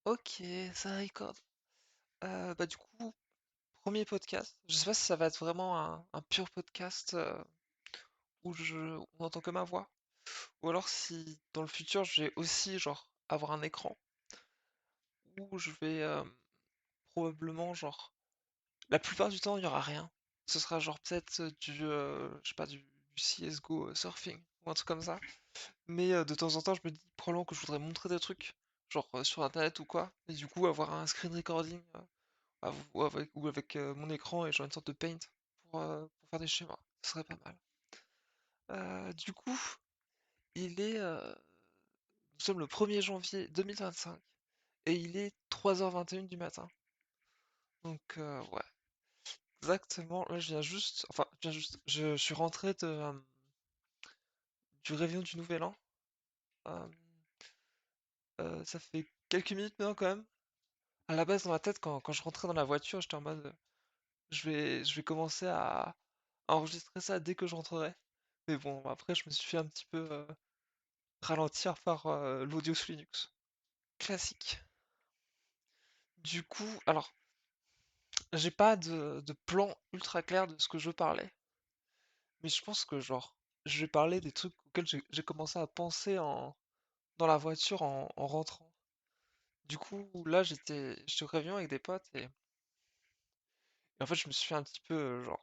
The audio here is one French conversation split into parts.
Ok, ça record. Bah du coup, premier podcast. Je sais pas si ça va être vraiment un pur podcast où on entend que ma voix, ou alors si dans le futur j'ai aussi genre avoir un écran où je vais probablement genre la plupart du temps il y aura rien. Ce sera genre peut-être je sais pas du CS:GO surfing ou un truc comme ça. Mais de temps en temps je me dis probablement que je voudrais montrer des trucs genre sur internet ou quoi, et du coup avoir un screen recording ou avec mon écran et genre une sorte de paint pour faire des schémas. Ce serait pas mal. Du coup, nous sommes le 1er janvier 2025 et il est 3h21 du matin. Donc, ouais, exactement. Là, je viens juste, enfin, je suis rentré du réveillon du Nouvel An. Euh, Ça fait quelques minutes maintenant quand même. À la base, dans ma tête, quand je rentrais dans la voiture, j'étais en mode, je vais commencer à enregistrer ça dès que je rentrerai. Mais bon, après, je me suis fait un petit peu ralentir par l'audio sous Linux. Classique. Du coup, alors, j'ai pas de plan ultra clair de ce que je veux parler, mais je pense que, genre, je vais parler des trucs auxquels j'ai commencé à penser dans la voiture en rentrant. Du coup, là, j'étais au réveillon avec des potes et en fait, je me suis fait un petit peu, genre,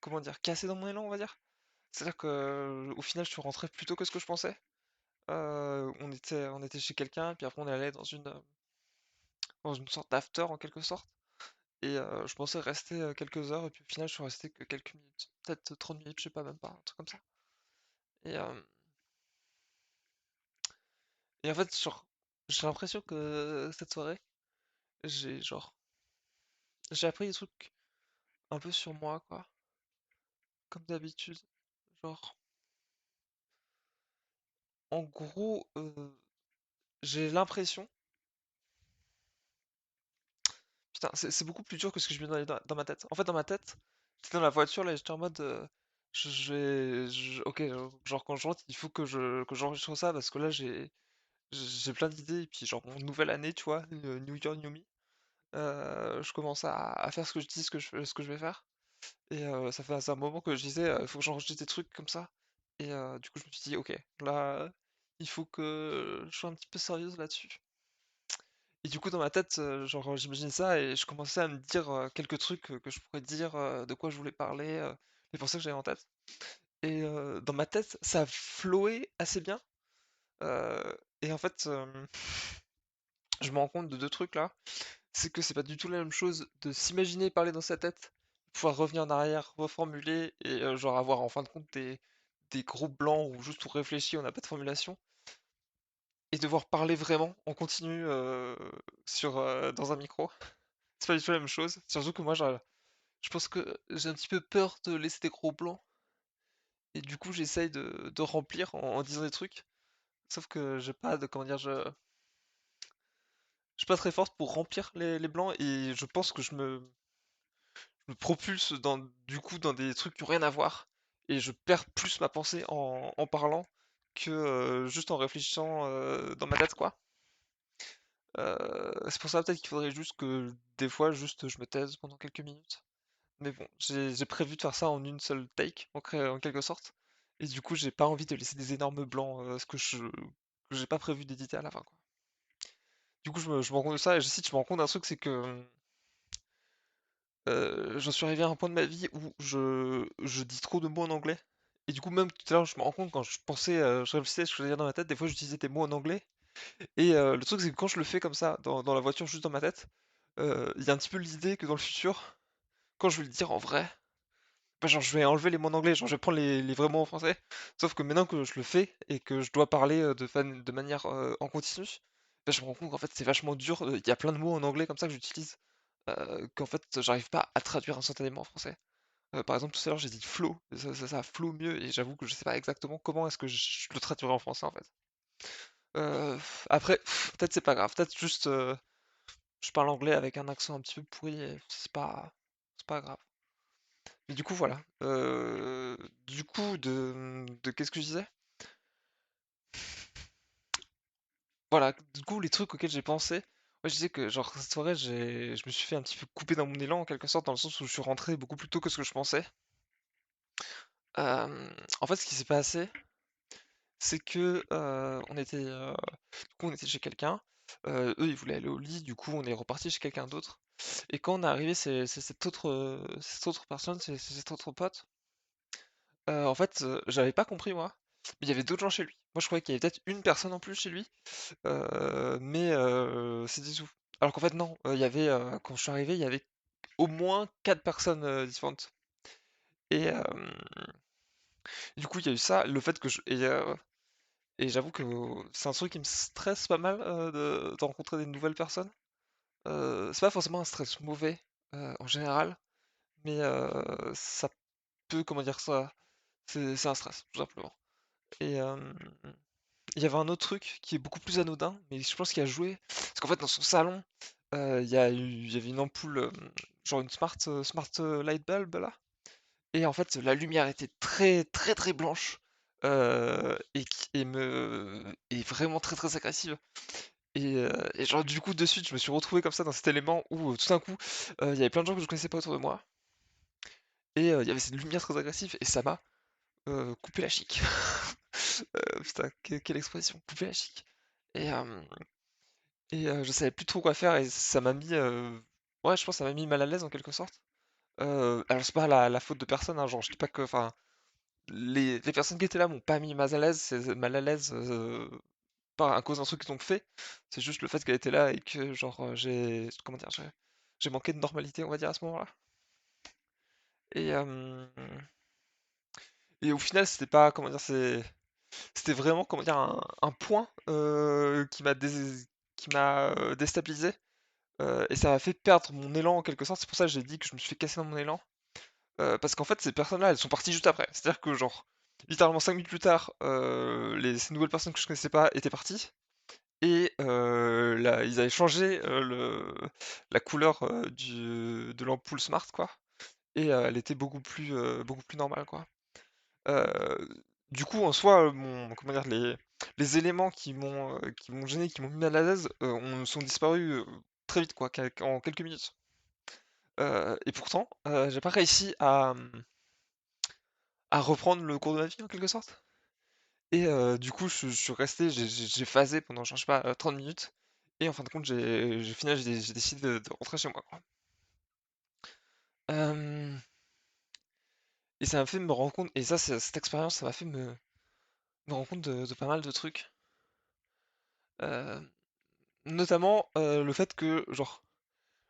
comment dire, cassé dans mon élan, on va dire. C'est-à-dire que, au final, je suis rentré plus tôt que ce que je pensais. On était chez quelqu'un, puis après, on est allé dans une sorte d'after en quelque sorte. Et je pensais rester quelques heures, et puis au final, je suis resté que quelques minutes. Peut-être 30 minutes, je sais pas, même pas, un truc comme ça. Et, euh, et en fait, genre, j'ai l'impression que cette soirée, j'ai genre, j'ai appris des trucs un peu sur moi, quoi. Comme d'habitude. Genre, en gros, j'ai l'impression. Putain, c'est beaucoup plus dur que ce que je me dans, dans ma tête. En fait, dans ma tête, j'étais dans la voiture, là, et j'étais en mode. Ok, genre, quand je rentre, il faut que j'enregistre ça, parce que là, j'ai plein d'idées, et puis genre, nouvelle année, tu vois, New Year, New Me. Je commence à faire ce que je dis, ce que je vais faire. Et ça fait un moment que je disais, il faut que j'enregistre des trucs comme ça. Et du coup, je me suis dit, ok, là, il faut que je sois un petit peu sérieuse là-dessus. Et du coup, dans ma tête, genre, j'imaginais ça et je commençais à me dire quelques trucs que je pourrais dire, de quoi je voulais parler, les pensées que j'avais en tête. Et dans ma tête, ça flowait assez bien. Et en fait, je me rends compte de deux trucs là. C'est que c'est pas du tout la même chose de s'imaginer parler dans sa tête, pouvoir revenir en arrière, reformuler et genre avoir en fin de compte des gros blancs où juste tout réfléchit, on n'a pas de formulation, et devoir parler vraiment en continu dans un micro. C'est pas du tout la même chose. Surtout que moi, je pense que j'ai un petit peu peur de laisser des gros blancs et du coup j'essaye de remplir en disant des trucs. Sauf que j'ai pas de comment dire, je suis pas très forte pour remplir les blancs et je pense que je me propulse dans des trucs qui ont rien à voir et je perds plus ma pensée en parlant que juste en réfléchissant dans ma tête quoi. C'est pour ça peut-être qu'il faudrait juste que des fois juste je me taise pendant quelques minutes. Mais bon, j'ai prévu de faire ça en une seule take, en quelque sorte. Et du coup, j'ai pas envie de laisser des énormes blancs, que j'ai pas prévu d'éditer à la fin, quoi. Du coup, je me rends compte de ça, et je me rends compte d'un truc, c'est que j'en suis arrivé à un point de ma vie où je dis trop de mots en anglais. Et du coup, même tout à l'heure, je me rends compte quand je pensais, je réfléchissais à ce que je voulais dire dans ma tête, des fois j'utilisais des mots en anglais. Et le truc, c'est que quand je le fais comme ça, dans la voiture, juste dans ma tête, il y a un petit peu l'idée que dans le futur, quand je vais le dire en vrai, bah, genre, je vais enlever les mots en anglais, genre, je vais prendre les vrais mots en français. Sauf que maintenant que je le fais et que je dois parler de manière en continu, bah, je me rends compte qu'en fait c'est vachement dur. Il y a plein de mots en anglais comme ça que j'utilise, qu'en fait j'arrive pas à traduire instantanément en français. Par exemple, tout à l'heure j'ai dit flow, ça flow mieux et j'avoue que je sais pas exactement comment est-ce que je le traduirais en français en fait. Après, peut-être c'est pas grave, peut-être juste je parle anglais avec un accent un petit peu pourri et c'est pas grave. Mais du coup, voilà. Du coup, de qu'est-ce que je disais? voilà, du coup, les trucs auxquels j'ai pensé, ouais, je disais que genre cette soirée, je me suis fait un petit peu couper dans mon élan en quelque sorte, dans le sens où je suis rentré beaucoup plus tôt que ce que je pensais. En fait, ce qui s'est passé, c'est que du coup, on était chez quelqu'un. Eux, ils voulaient aller au lit, du coup, on est reparti chez quelqu'un d'autre. Et quand on est arrivé, c'est cette autre personne, c'est cet autre pote. En fait, j'avais pas compris moi, mais il y avait d'autres gens chez lui. Moi, je croyais qu'il y avait peut-être une personne en plus chez lui. Mais c'était tout. Alors qu'en fait non, il y avait, quand je suis arrivé, il y avait au moins 4 personnes, différentes et du coup, il y a eu ça, le fait que et j'avoue que c'est un truc qui me stresse pas mal, de rencontrer des nouvelles personnes. C'est pas forcément un stress mauvais, en général, mais ça peut, comment dire ça? C'est un stress, tout simplement et il y avait un autre truc qui est beaucoup plus anodin, mais je pense qu'il a joué. Parce qu'en fait, dans son salon, il y avait une ampoule, genre une smart light bulb là. Et en fait, la lumière était très très très blanche et vraiment très très agressive. Et genre du coup de suite, je me suis retrouvé comme ça dans cet élément où tout d'un coup, il y avait plein de gens que je connaissais pas autour de moi. Et il y avait cette lumière très agressive et ça m'a coupé la chic. Putain, quelle expression, couper la chic. Et, je savais plus trop quoi faire et ça m'a mis, ouais, je pense que ça m'a mis mal à l'aise en quelque sorte. Alors c'est pas la faute de personne, hein, genre je dis pas que, enfin, les personnes qui étaient là m'ont pas mis mal à l'aise pas à cause d'un truc qu'ils ont fait. C'est juste le fait qu'elle était là et que genre comment dire, j'ai manqué de normalité on va dire à ce moment-là. Et, et au final c'était pas, comment dire, c'était vraiment, comment dire, un point qui m'a déstabilisé. Et ça m'a fait perdre mon élan en quelque sorte. C'est pour ça que j'ai dit que je me suis fait casser dans mon élan. Parce qu'en fait, ces personnes-là, elles sont parties juste après. C'est-à-dire que, genre, littéralement 5 minutes plus tard, ces nouvelles personnes que je connaissais pas étaient parties. Et là, ils avaient changé la couleur de l'ampoule Smart, quoi. Et elle était beaucoup plus normale, quoi. Euh, du coup, en soi, comment dire, les éléments qui m'ont gêné, qui m'ont mis mal à l'aise, sont disparus très vite, quoi, en quelques minutes. Et pourtant, j'ai pas réussi à reprendre le cours de ma vie en quelque sorte. Et du coup, je suis resté, j'ai phasé pendant, je sais pas, 30 minutes. Et en fin de compte, j'ai décidé de rentrer chez moi, quoi. Euh, et ça m'a fait me rendre compte, et ça, cette expérience, ça m'a fait me rendre compte de pas mal de trucs. Euh, Notamment le fait que, genre,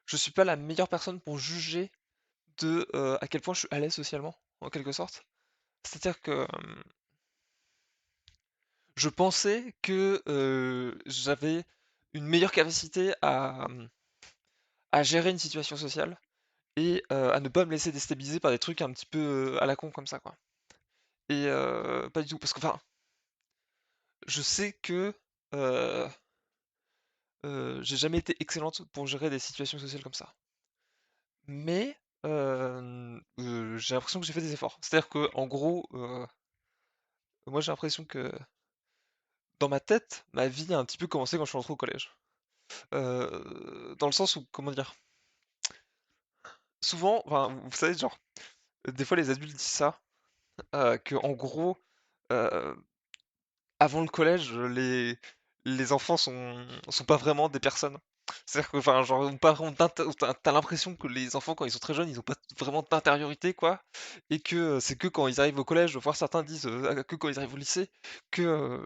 je suis pas la meilleure personne pour juger de à quel point je suis à l'aise socialement, en quelque sorte. C'est-à-dire que je pensais que j'avais une meilleure capacité à gérer une situation sociale et à ne pas me laisser déstabiliser par des trucs un petit peu à la con comme ça, quoi. Et pas du tout, parce que, enfin, je sais que euh, j'ai jamais été excellente pour gérer des situations sociales comme ça. Mais j'ai l'impression que j'ai fait des efforts. C'est-à-dire que, en gros, moi j'ai l'impression que dans ma tête, ma vie a un petit peu commencé quand je suis rentré au collège. Dans le sens où, comment dire, souvent, enfin, vous savez, genre, des fois les adultes disent ça, que en gros, euh, avant le collège, les enfants sont pas vraiment des personnes. C'est-à-dire que, enfin, genre, ont pas vraiment t'as l'impression que les enfants, quand ils sont très jeunes, ils ont pas vraiment d'intériorité, quoi. Et que c'est que quand ils arrivent au collège, voire certains disent que quand ils arrivent au lycée, que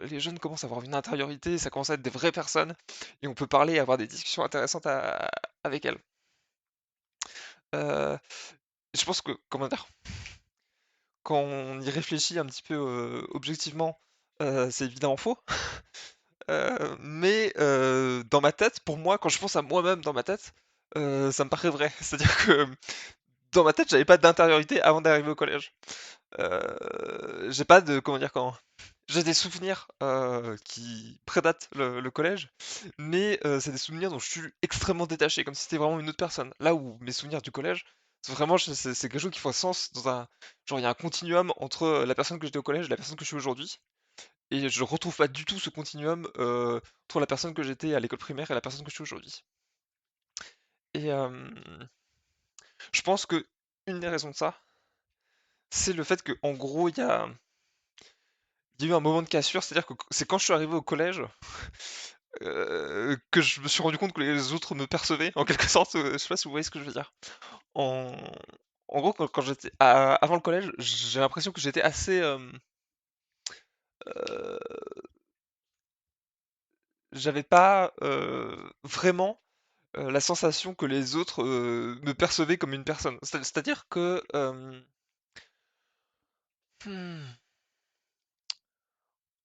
les jeunes commencent à avoir une intériorité, ça commence à être des vraies personnes, et on peut parler et avoir des discussions intéressantes avec elles. Euh, je pense que, comment dire, quand on y réfléchit un petit peu objectivement, c'est évidemment faux. Mais dans ma tête, pour moi, quand je pense à moi-même dans ma tête, ça me paraît vrai. C'est-à-dire que dans ma tête, j'avais pas d'intériorité avant d'arriver au collège. J'ai pas de, comment dire, quand j'ai des souvenirs qui prédatent le collège, mais c'est des souvenirs dont je suis extrêmement détaché, comme si c'était vraiment une autre personne. Là où mes souvenirs du collège, c'est vraiment, c'est quelque chose qui fait sens dans un, genre il y a un continuum entre la personne que j'étais au collège et la personne que je suis aujourd'hui. et je retrouve pas du tout ce continuum entre la personne que j'étais à l'école primaire et la personne que je suis aujourd'hui. Et je pense que une des raisons de ça, c'est le fait que en gros, il y a eu un moment de cassure, c'est-à-dire que c'est quand je suis arrivé au collège que je me suis rendu compte que les autres me percevaient, en quelque sorte. Je sais pas si vous voyez ce que je veux dire. En, en gros, quand j'étais avant le collège, j'ai l'impression que j'étais assez euh, j'avais pas vraiment la sensation que les autres me percevaient comme une personne. C'est-à-dire que hmm,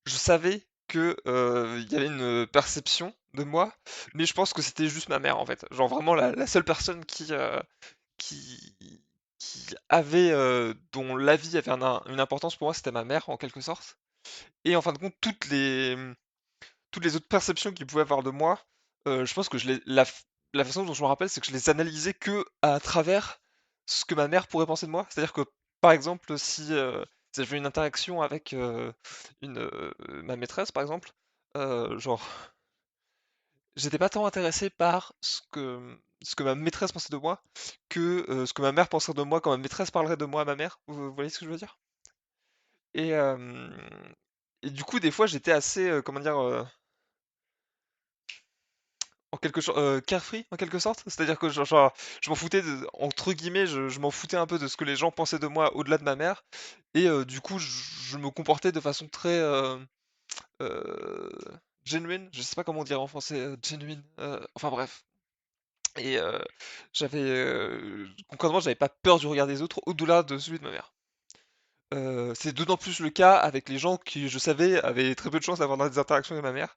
je savais que il y avait une perception de moi, mais je pense que c'était juste ma mère en fait. Genre vraiment la seule personne qui, qui avait dont l'avis avait une importance pour moi, c'était ma mère en quelque sorte. Et en fin de compte, toutes les autres perceptions qu'il pouvait avoir de moi, je pense que la façon dont je me rappelle, c'est que je les analysais que à travers ce que ma mère pourrait penser de moi. C'est-à-dire que, par exemple, si j'avais une interaction avec ma maîtresse, par exemple, genre, j'étais pas tant intéressé par ce que ma maîtresse pensait de moi que ce que ma mère penserait de moi quand ma maîtresse parlerait de moi à ma mère. Vous voyez ce que je veux dire? Et, euh, et du coup, des fois, j'étais assez, comment dire, carefree en quelque sorte. C'est-à-dire que je m'en foutais entre guillemets, je m'en foutais un peu de ce que les gens pensaient de moi au-delà de ma mère. Et du coup, je me comportais de façon très euh, genuine. Je sais pas comment dire en français, genuine. Enfin bref. Et concrètement, j'avais pas peur du regard des autres au-delà de celui de ma mère. C'est d'autant plus le cas avec les gens qui, je savais, avaient très peu de chance d'avoir des interactions avec ma mère.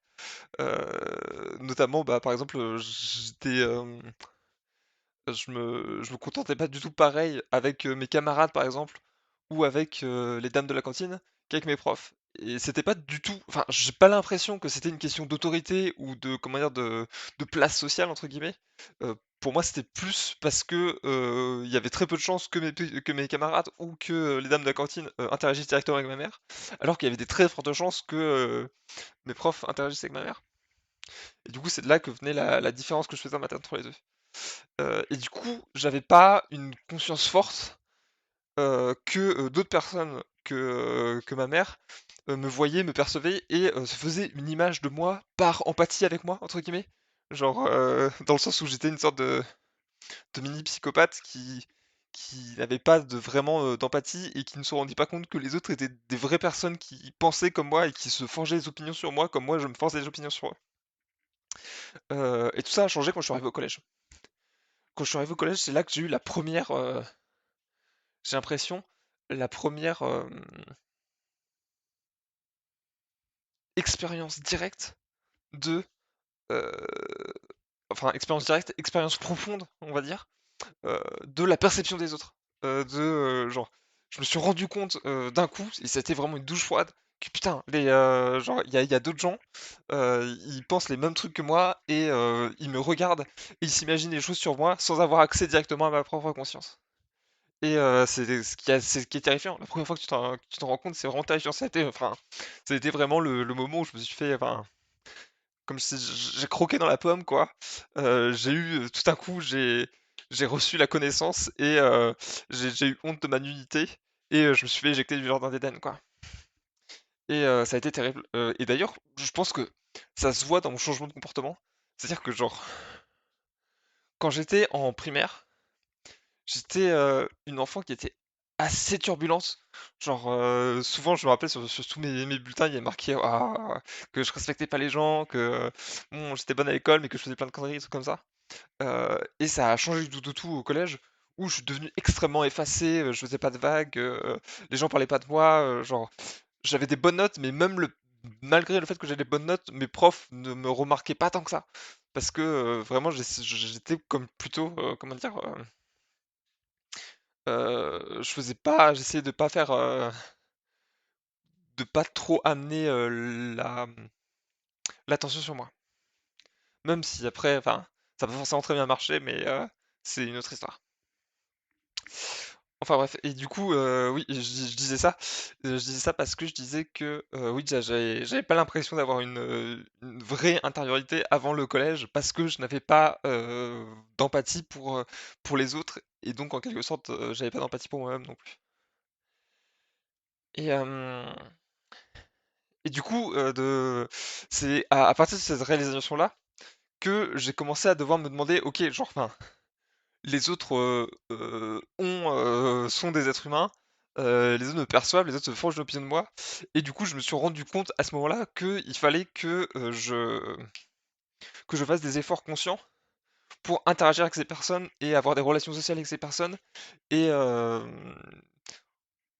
Notamment, bah, par exemple, je me contentais pas du tout pareil avec mes camarades, par exemple, ou avec les dames de la cantine, qu'avec mes profs. Et c'était pas du tout. Enfin, j'ai pas l'impression que c'était une question d'autorité ou de, comment dire, de place sociale, entre guillemets. Pour moi, c'était plus parce que il y avait très peu de chances que mes camarades ou que les dames de la cantine interagissent directement avec ma mère, alors qu'il y avait des très fortes chances que mes profs interagissent avec ma mère. Et du coup, c'est de là que venait la différence que je faisais en matin entre les deux. Et du coup, j'avais pas une conscience forte que d'autres personnes que ma mère me voyaient, me percevaient et se faisaient une image de moi par empathie avec moi, entre guillemets. Genre, dans le sens où j'étais une sorte de mini psychopathe qui n'avait pas vraiment d'empathie et qui ne se rendait pas compte que les autres étaient des vraies personnes qui pensaient comme moi et qui se forgeaient des opinions sur moi comme moi je me force des opinions sur eux. Et tout ça a changé quand je suis arrivé au collège. Quand je suis arrivé au collège, c'est là que j'ai eu la première, j'ai l'impression, la première expérience directe de, euh, enfin expérience directe, expérience profonde, on va dire, de la perception des autres. Genre, je me suis rendu compte d'un coup, et c'était vraiment une douche froide, que putain, genre, il y a d'autres gens, ils pensent les mêmes trucs que moi, et ils me regardent, et ils s'imaginent des choses sur moi sans avoir accès directement à ma propre conscience. Et c'est ce qui est terrifiant. La première fois que tu t'en rends compte, c'est vraiment terrifiant. Ça a été vraiment le moment où je me suis fait, enfin, comme si j'ai croqué dans la pomme, quoi. J'ai eu, tout à coup, j'ai reçu la connaissance et j'ai eu honte de ma nudité et je me suis fait éjecter du jardin d'Éden, quoi. Et ça a été terrible. Et d'ailleurs, je pense que ça se voit dans mon changement de comportement. C'est-à-dire que, genre, quand j'étais en primaire, j'étais une enfant qui était assez turbulente. Genre, souvent, je me rappelle sur tous mes bulletins, il y a marqué que je respectais pas les gens, que bon, j'étais bonne à l'école, mais que je faisais plein de conneries, des trucs comme ça. Et ça a changé du tout au tout au collège, où je suis devenu extrêmement effacé, je faisais pas de vagues, les gens parlaient pas de moi, genre, j'avais des bonnes notes, mais malgré le fait que j'avais des bonnes notes, mes profs ne me remarquaient pas tant que ça. Parce que vraiment, j'étais comme plutôt, comment dire, je faisais pas, j'essayais de pas faire, de pas trop amener l'attention sur moi. Même si après, enfin, ça n'a pas forcément très bien marché, mais c'est une autre histoire. Enfin bref, et du coup, oui, je disais ça, je disais ça parce que je disais que, oui, j'avais pas l'impression d'avoir une vraie intériorité avant le collège parce que je n'avais pas, d'empathie pour les autres et donc en quelque sorte, j'avais pas d'empathie pour moi-même non plus. Et du coup, c'est à partir de cette réalisation-là que j'ai commencé à devoir me demander: «OK, genre, enfin, les autres sont des êtres humains, les autres me perçoivent, les autres se forgent une opinion de moi. Et du coup, je me suis rendu compte à ce moment-là qu'il fallait que je fasse des efforts conscients pour interagir avec ces personnes et avoir des relations sociales avec ces personnes et en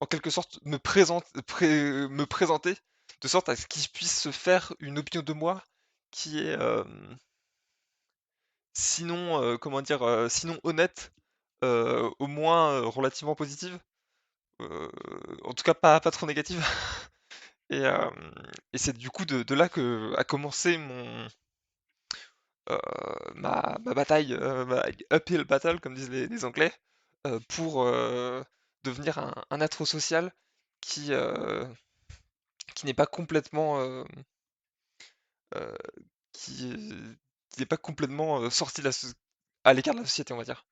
quelque sorte me présenter de sorte à ce qu'ils puissent se faire une opinion de moi qui est sinon, comment dire, sinon honnête, au moins relativement positive. Euh, En tout cas pas trop négative. Et, euh, et c'est du coup de là que a commencé ma bataille, ma uphill battle, comme disent les Anglais, pour devenir un être social qui, euh, qui n'est pas complètement, euh, qui, qui n'est pas complètement sorti de à l'écart de la société, on va dire.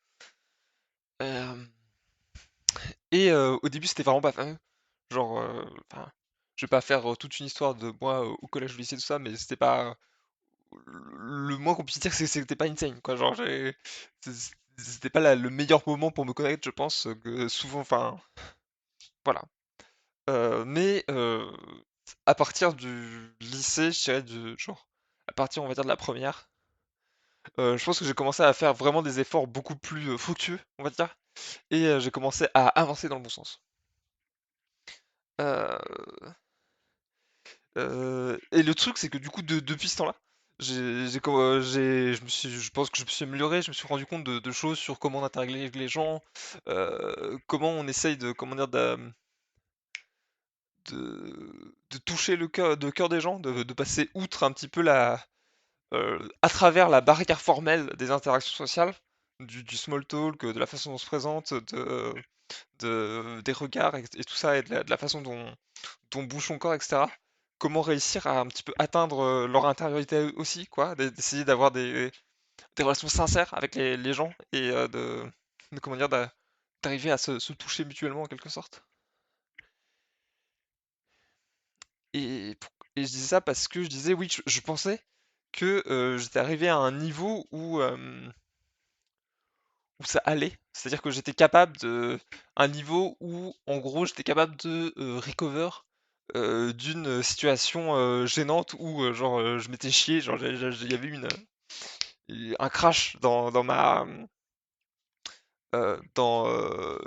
Euh, et au début, c'était vraiment pas fameux. Genre, enfin, je vais pas faire toute une histoire de moi au collège, au lycée, tout ça, mais c'était pas. Le moins qu'on puisse dire, c'est que c'était pas insane, quoi. Genre, c'était pas le meilleur moment pour me connaître, je pense, que souvent, enfin, voilà. Mais à partir du lycée, je dirais du genre, à partir, on va dire, de la première, je pense que j'ai commencé à faire vraiment des efforts beaucoup plus fructueux, on va dire, et j'ai commencé à avancer dans le bon sens. Euh, et le truc, c'est que du coup, depuis ce temps-là, je pense que je me suis amélioré, je me suis rendu compte de choses sur comment on interagit avec les gens, comment on essaye de, comment dire, de toucher le cœur des gens, de passer outre un petit peu à travers la barrière formelle des interactions sociales, du small talk, de la façon dont on se présente, des regards et tout ça, et de la façon dont bouge son corps, etc. Comment réussir à un petit peu atteindre leur intériorité aussi, quoi, d'essayer d'avoir des relations sincères avec les gens et comment dire, d'arriver à se toucher mutuellement en quelque sorte. Et je disais ça parce que je disais, oui, je pensais que j'étais arrivé à un niveau où ça allait. C'est-à-dire que j'étais capable de. Un niveau où, en gros, j'étais capable de recover d'une situation gênante où, genre, je m'étais chié, genre, il y avait un crash dans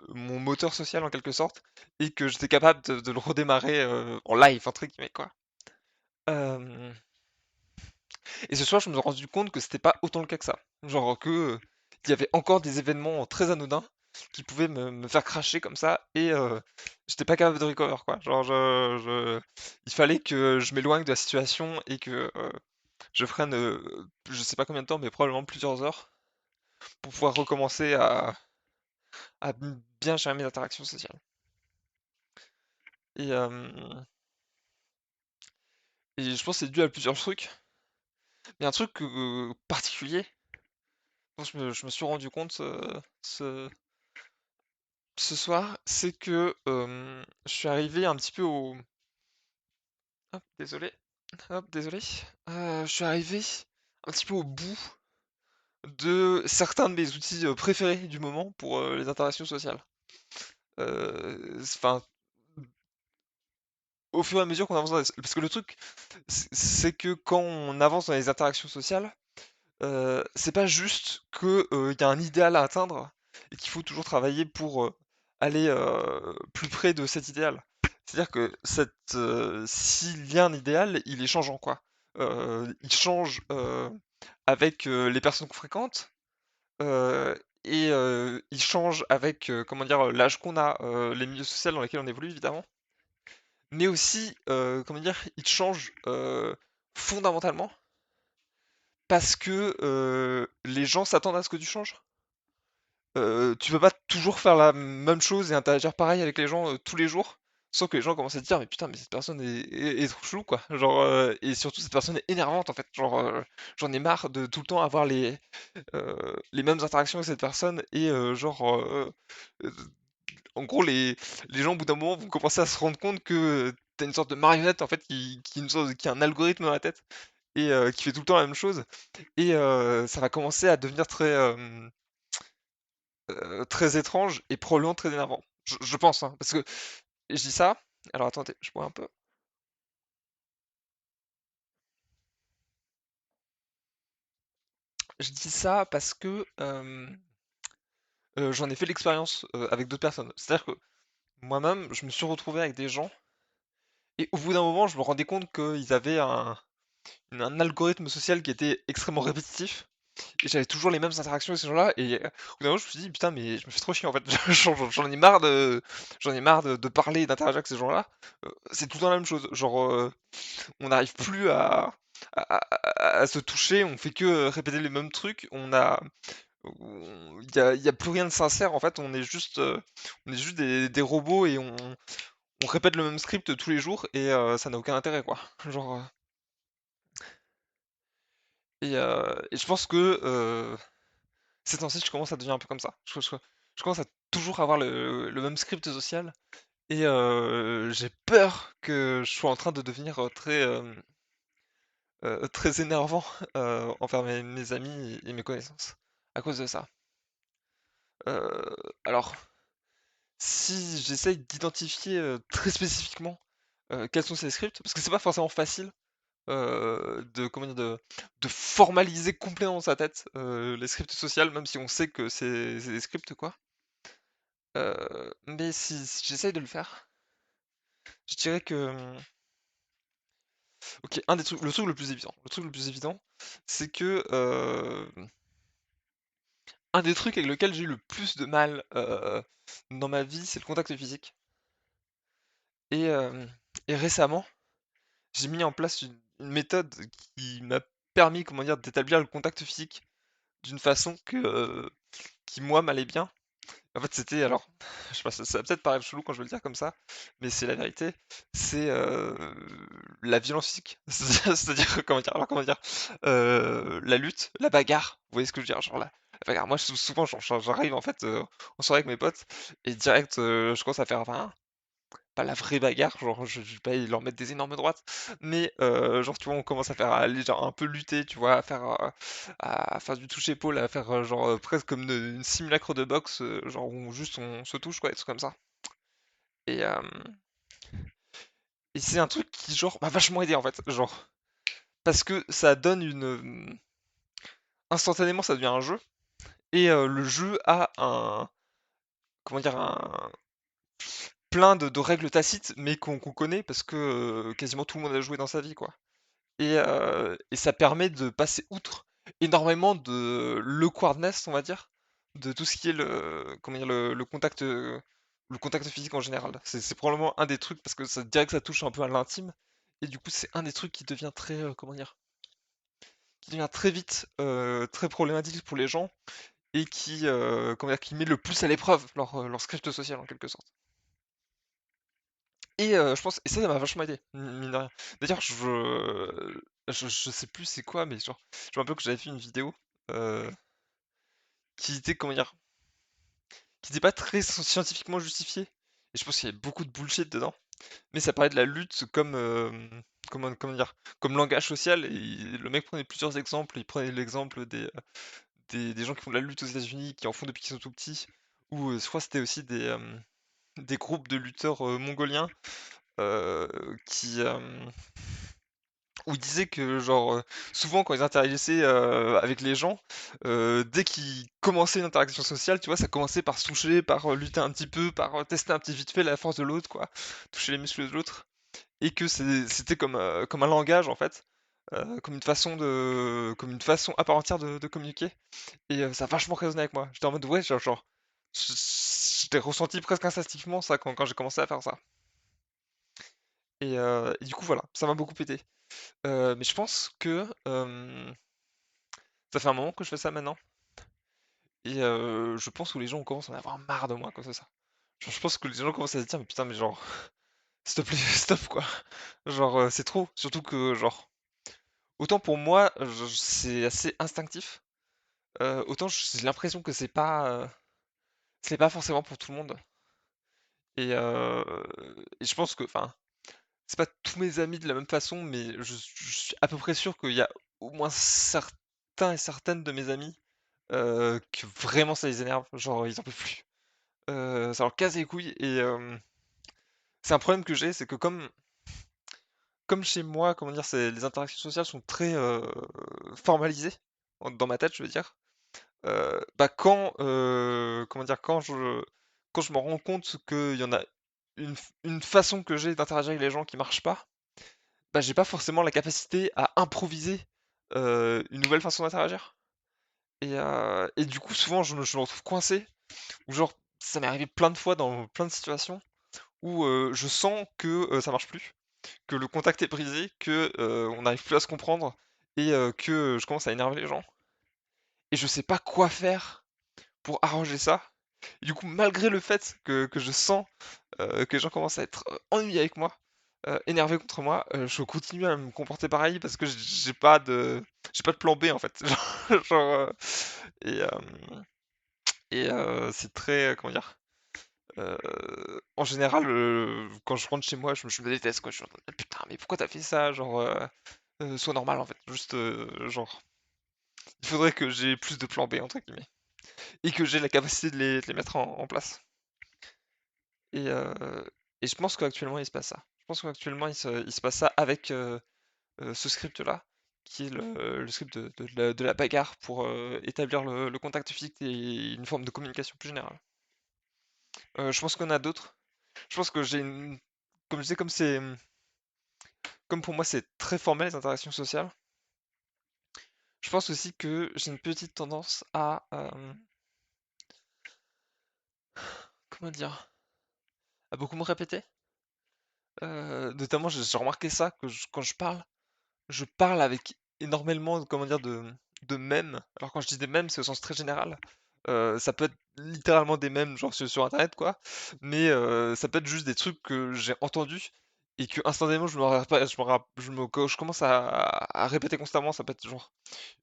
mon moteur social en quelque sorte, et que j'étais capable de le redémarrer en live, entre guillemets, quoi. Euh, Et ce soir, je me suis rendu compte que c'était pas autant le cas que ça. Genre que il y avait encore des événements très anodins qui pouvaient me faire cracher comme ça et j'étais pas capable de recover quoi. Genre il fallait que je m'éloigne de la situation et que je prenne je sais pas combien de temps mais probablement plusieurs heures pour pouvoir recommencer à bien gérer mes interactions sociales. Et, euh, et je pense que c'est dû à plusieurs trucs. Mais un truc particulier dont je me suis rendu compte ce soir, c'est que je suis arrivé un petit peu au. Hop, désolé. Hop, désolé. Je suis arrivé un petit peu au bout de certains de mes outils préférés du moment pour les interactions sociales. Enfin, au fur et à mesure qu'on avance Parce que le truc, c'est que quand on avance dans les interactions sociales, c'est pas juste que y a un idéal à atteindre et qu'il faut toujours travailler pour aller plus près de cet idéal. C'est-à-dire que s'il y a un idéal, il est changeant quoi. Il change avec les personnes qu'on fréquente euh, et il change avec comment dire l'âge qu'on a, les milieux sociaux dans lesquels on évolue évidemment, mais aussi comment dire, il change fondamentalement parce que les gens s'attendent à ce que tu changes. tu peux pas toujours faire la même chose et interagir pareil avec les gens tous les jours, sans que les gens commencent à te dire mais putain mais cette personne est trop chelou quoi. Genre et surtout cette personne est énervante en fait. Genre j'en ai marre de tout le temps avoir les mêmes interactions avec cette personne et euh, en gros les gens au bout d'un moment vont commencer à se rendre compte que t'as une sorte de marionnette en fait qui a un algorithme dans la tête et qui fait tout le temps la même chose et ça va commencer à devenir très étrange et probablement très énervant. Je pense, hein, parce que je dis ça. Alors attendez, je bois un peu. Je dis ça parce que j'en ai fait l'expérience avec d'autres personnes. C'est-à-dire que moi-même, je me suis retrouvé avec des gens et au bout d'un moment, je me rendais compte qu'ils avaient un algorithme social qui était extrêmement répétitif. Et j'avais toujours les mêmes interactions avec ces gens-là. Et au bout d'un moment, je me suis dit, putain, mais je me fais trop chier en fait. J'en ai marre de parler et d'interagir avec ces gens-là. C'est tout le temps la même chose. Genre, on n'arrive plus à se toucher, on fait que répéter les mêmes trucs, il y a plus rien de sincère en fait, on est juste des robots et on répète le même script tous les jours et ça n'a aucun intérêt quoi. Genre, et je pense que ces temps-ci je commence à devenir un peu comme ça. Je commence à toujours avoir le même script social et j'ai peur que je sois en train de devenir très énervant envers mes amis et mes connaissances à cause de ça. Alors, si j'essaye d'identifier très spécifiquement quels sont ces scripts, parce que c'est pas forcément facile comment dire, de formaliser complètement dans sa tête les scripts sociaux, même si on sait que c'est des scripts quoi. Mais si j'essaye de le faire, je dirais que ok, le truc le plus évident, c'est que un des trucs avec lequel j'ai eu le plus de mal dans ma vie, c'est le contact physique. Et, euh, et récemment, j'ai mis en place une méthode qui m'a permis, comment dire, d'établir le contact physique d'une façon qui moi m'allait bien. En fait, c'était alors, je sais pas, ça va peut-être paraître chelou quand je vais le dire comme ça, mais c'est la vérité. C'est la violence physique, c'est-à-dire comment dire, la lutte, la bagarre. Vous voyez ce que je veux dire, genre la bagarre. Moi, souvent, j'arrive en fait en soirée avec mes potes et direct, je commence à faire, enfin, pas la vraie bagarre, genre je vais pas leur mettre des énormes droites, mais genre tu vois on commence à faire à aller genre un peu lutter, tu vois, à faire du touche-épaule, à faire presque comme une simulacre de boxe, genre où juste on se touche quoi, des trucs comme ça. Et, euh, et c'est un truc qui genre m'a vachement aidé en fait, genre parce que ça donne instantanément ça devient un jeu et le jeu a un comment dire un plein de règles tacites mais qu'on connaît parce que quasiment tout le monde a joué dans sa vie quoi. Et ça permet de passer outre énormément de l'awkwardness, on va dire, de tout ce qui est comment dire, le contact physique en général. C'est probablement un des trucs, parce que ça dirait que ça touche un peu à l'intime, et du coup c'est un des trucs qui devient comment dire, qui devient très vite très problématique pour les gens, et comment dire, qui met le plus à l'épreuve leur script social en quelque sorte. Et je pense, et ça m'a vachement aidé, mine de rien. D'ailleurs, je sais plus c'est quoi, mais genre, je me rappelle que j'avais fait une vidéo euh, qui était, comment dire, qui était pas très scientifiquement justifiée. Et je pense qu'il y avait beaucoup de bullshit dedans. Mais ça parlait de la lutte comment dire, comme langage social. Et le mec prenait plusieurs exemples. Il prenait l'exemple des gens qui font de la lutte aux États-Unis, qui en font depuis qu'ils sont tout petits. Ou je crois que c'était aussi des groupes de lutteurs mongoliens euh, qui, où il disait que genre souvent quand ils interagissaient avec les gens, dès qu'ils commençaient une interaction sociale, tu vois, ça commençait par se toucher, par lutter un petit peu, par tester un petit vite fait la force de l'autre, quoi, toucher les muscles de l'autre, et que c'était comme un langage en fait, comme une façon à part entière de communiquer, et ça a vachement résonné avec moi. J'étais en mode ouais, je je l'ai ressenti presque instinctivement ça quand j'ai commencé à faire ça. Et du coup voilà, ça m'a beaucoup pété. Mais je pense que ça fait un moment que je fais ça maintenant. Et je pense que les gens commencent à en avoir marre de moi, quoi, c'est ça. Genre, je pense que les gens commencent à se dire, mais putain, mais genre, s'il te plaît, stop, quoi. Genre, c'est trop. Surtout que, genre, autant pour moi, c'est assez instinctif, autant j'ai l'impression que c'est pas forcément pour tout le monde. Et je pense que, enfin, c'est pas tous mes amis de la même façon, mais je suis à peu près sûr qu'il y a au moins certains et certaines de mes amis que vraiment ça les énerve, genre ils en peuvent plus. Ça leur casse les couilles et c'est un problème que j'ai, c'est que comme chez moi, comment dire, les interactions sociales sont très formalisées dans ma tête, je veux dire. Bah comment dire, quand je me rends compte qu'il y en a une façon que j'ai d'interagir avec les gens qui marche pas, bah j'ai pas forcément la capacité à improviser une nouvelle façon d'interagir. Et du coup, souvent, je me retrouve coincé, ou genre, ça m'est arrivé plein de fois dans plein de situations où je sens que ça marche plus, que le contact est brisé, que on n'arrive plus à se comprendre, et que je commence à énerver les gens. Et je sais pas quoi faire pour arranger ça. Et du coup, malgré le fait que je sens que les gens commencent à être ennuyés avec moi, énervés contre moi, je continue à me comporter pareil parce que j'ai pas de plan B en fait. Genre, et c'est très, comment dire, en général, quand je rentre chez moi, je me déteste quoi. Je suis en mode, ah, putain, mais pourquoi t'as fait ça? Genre, sois normal en fait. Juste, genre, il faudrait que j'ai plus de plan B entre guillemets et que j'ai la capacité de les mettre en place. Et, euh, et je pense qu'actuellement il se passe ça. Je pense qu'actuellement il se passe ça avec ce script-là, qui est le script de la bagarre pour établir le contact physique et une forme de communication plus générale. Je pense qu'on a d'autres. Je pense que comme je disais, comme pour moi c'est très formel les interactions sociales, je pense aussi que j'ai une petite tendance à, comment dire, à beaucoup me répéter. Notamment, j'ai remarqué ça, quand je parle avec énormément, comment dire, de mèmes. Alors quand je dis des mèmes, c'est au sens très général. Ça peut être littéralement des mèmes, genre sur Internet, quoi. Mais ça peut être juste des trucs que j'ai entendus et que instantanément je commence à répéter constamment. Ça peut être genre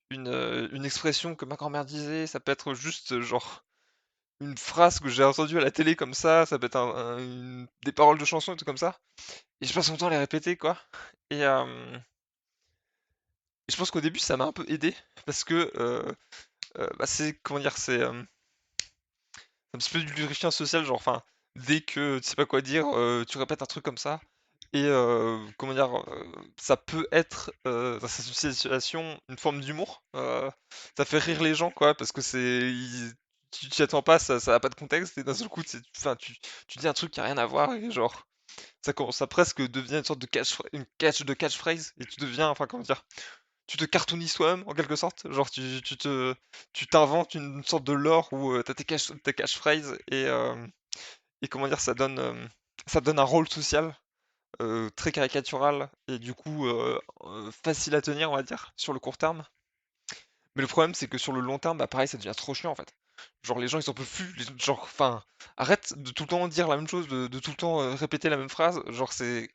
une expression que ma grand-mère disait. Ça peut être juste genre une phrase que j'ai entendue à la télé comme ça peut être des paroles de chansons et tout comme ça. Et je passe mon temps à les répéter, quoi. Et, et je pense qu'au début, ça m'a un peu aidé parce que bah, c'est comment dire, c'est un petit peu du lubrifiant social, genre, enfin, dès que tu sais pas quoi dire, tu répètes un truc comme ça. Et comment dire, ça peut être dans cette situation une forme d'humour. Ça fait rire les gens, quoi, parce que tu t'y attends pas, ça a pas de contexte, et d'un seul coup, enfin, tu dis un truc qui a rien à voir, et genre, ça commence à presque devenir une sorte de catchphrase, et tu deviens, enfin, comment dire, tu te cartoonises toi-même en quelque sorte, genre tu t'inventes une sorte de lore où t'as tes catchphrases et comment dire ça donne un rôle social très caricatural et du coup facile à tenir on va dire sur le court terme. Mais le problème c'est que sur le long terme bah pareil ça devient trop chiant en fait. Genre les gens ils en peuvent plus, genre enfin arrête de tout le temps dire la même chose, de tout le temps répéter la même phrase, genre c'est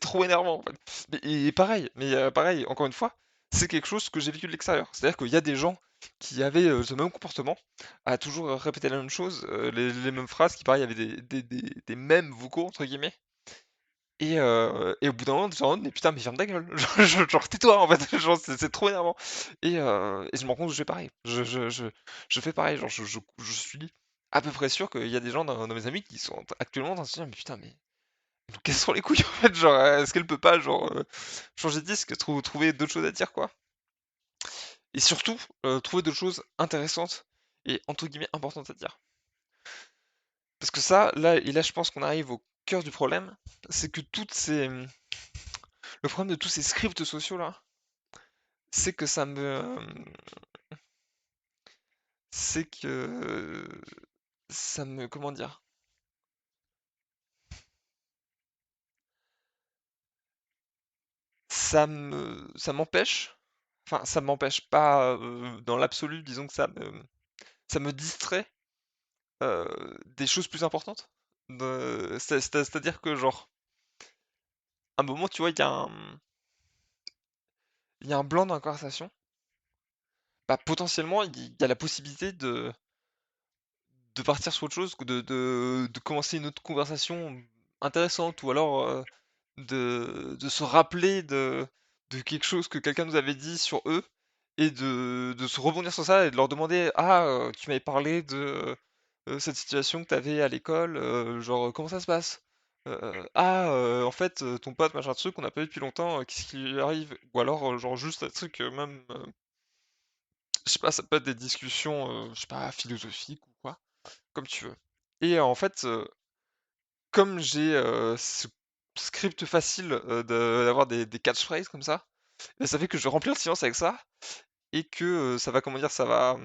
trop énervant en fait. Et pareil, pareil, encore une fois, c'est quelque chose que j'ai vécu de l'extérieur. C'est-à-dire qu'il y a des gens qui avaient ce même comportement, à toujours répéter la même chose, les mêmes phrases, qui pareil avaient des mêmes vocaux entre guillemets. Et au bout d'un moment, genre, mais putain, mais ferme ta gueule, genre, tais-toi en fait, genre, c'est trop énervant. Et je me rends compte que je fais pareil, je fais pareil, genre, je suis à peu près sûr qu'il y a des gens dans mes amis qui sont actuellement en train de se dire, mais putain, mais quelles sont les couilles en fait, genre est-ce qu'elle peut pas genre changer de disque, trouver d'autres choses à dire quoi. Et surtout trouver d'autres choses intéressantes et entre guillemets importantes à dire. Parce que ça, là je pense qu'on arrive au cœur du problème, c'est que le problème de tous ces scripts sociaux là, c'est que c'est que ça me, comment dire, ça m'empêche, enfin ça m'empêche pas dans l'absolu, disons que ça me distrait des choses plus importantes. C'est-à-dire que genre, à un moment, tu vois, il y a un blanc dans la conversation, bah potentiellement, il y a la possibilité de partir sur autre chose, de commencer une autre conversation intéressante, ou alors de se rappeler de quelque chose que quelqu'un nous avait dit sur eux, et de se rebondir sur ça et de leur demander, ah, tu m'avais parlé de cette situation que t'avais à l'école, genre comment ça se passe? Ah, en fait, ton pote, machin truc, on n'a pas vu depuis longtemps, qu'est-ce qui lui arrive? Ou alors, genre juste un truc, même, je sais pas, ça peut être des discussions, je sais pas, philosophiques ou quoi, comme tu veux. Et en fait, comme j'ai ce script facile d'avoir des catchphrases comme ça, bah, ça fait que je vais remplir le silence avec ça, et que ça va, comment dire, ça va,